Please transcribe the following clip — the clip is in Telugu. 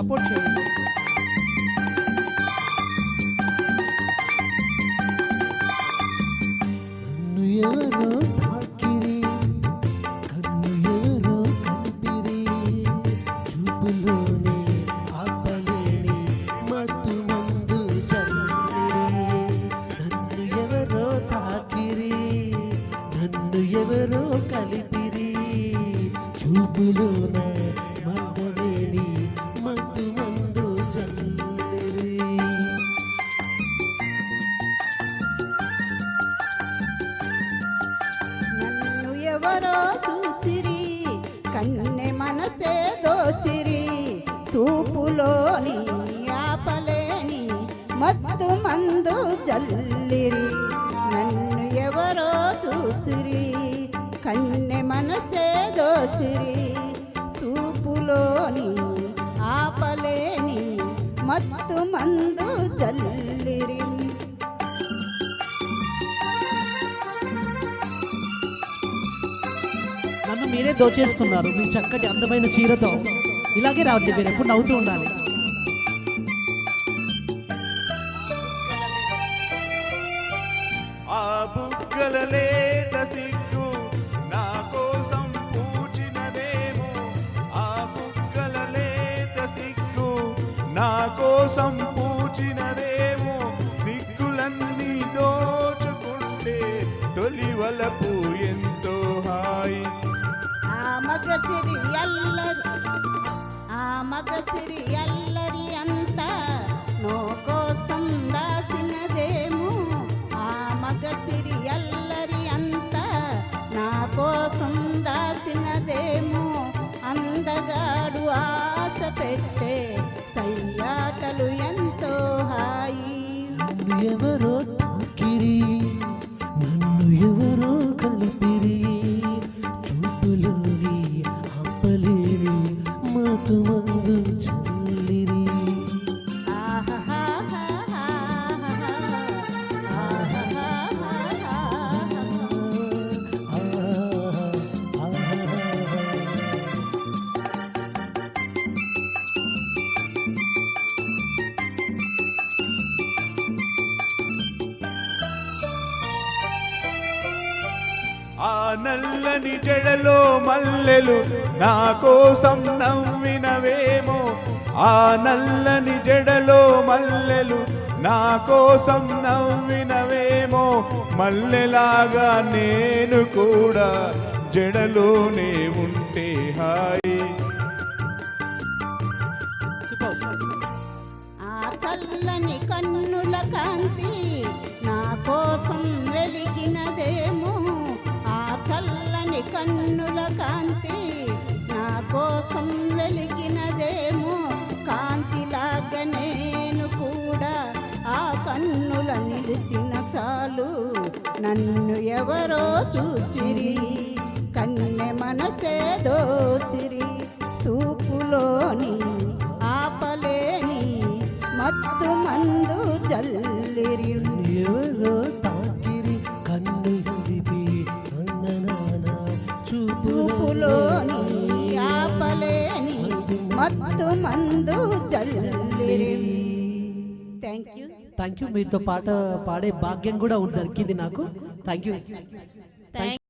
సపోర్ట్ చేయండి. నన్ను ఎవరో తాకిరి, కన్ను ఎవరో కంపిరి, చూపులోనే ఆపలేని మత్తు మందు చల్లిరి. నన్ను ఎవరో తాకిరి, నన్ను ఎవరో కలిపిరి, చూపులోనే మందలేని మత్తు మందు చల్లిరి. నన్ను ఎవరో చూసిరి, కన్నె మనసే దోసిరి, చూపులోని ఆపలేని మత్తు మందు జల్లిరి. నన్ను ఎవరో చూసిరి, కన్నె మనసే దోసిరి, చూపులోని ఆపలేని మత్తు మందు జల్లిరి. నన్ను మీరే దోచేసుకున్నారు మీ చక్కటి అందమైన చీరతో. ఇలాగే రావద్దు, మీరు ఎప్పుడు నవ్వుతూ ఉండాలి. ఆ బుగ్గల లేత సిగ్గు నా కోసం పూచినదేమో, ఆ బుగ్గల లేత సిగ్గు నా కోసం పూచినదేమో, సిగ్గులన్నీ దోచుకుంటే తొలివలపు ఎంతో హాయి. ఆ మగసిరి అల్లరి అంతా నో కోసం దాసినదేమో, ఆ మగసిరి అల్లరి అంతా నా కోసం దాసినదేమో, అందగాడు ఆశ పెట్టే సయ్యాటలు ఎంతో హాయి. నన్ను ఎవరో తాకిరి, నన్ను ఎవరో కలిపిరి, చూపులోని ఆపలేని మత్తు మందు చల్లిరి. ఆ నల్లని జడలో మల్లెలు నా కోసం నవ్వినవేమో, ఆ నల్లని జడలో మల్లెలు నా కోసం నవ్వినవేమో, మల్లెలాగా నేను కూడా జడలోనే ఉంటే హాయి. ఆ చల్లని కన్నుల కాంతి నా కోసం వెలిగినదేమో, ఆ చల్లని కన్నుల కాంతి నా కోసం వెలిగినదేమో, కాంతిలాగా నేను కూడా ఆ కన్నుల నిలిచిన చాలు. నన్ను ఎవరో చూసిరి, కన్నె మనసే దోసిరి, చూపులోని ఆపలేని మత్తు మందు జల్లిరి. ఎవరో తాకిరి, కన్ను కలిపి అందనాన, చూపులోని ఆపలేని మత్తు మందు జల్లిరి. Thank you. మీతో పాట పాడే భాగ్యం కూడా దొరికింది నాకు. Thank you.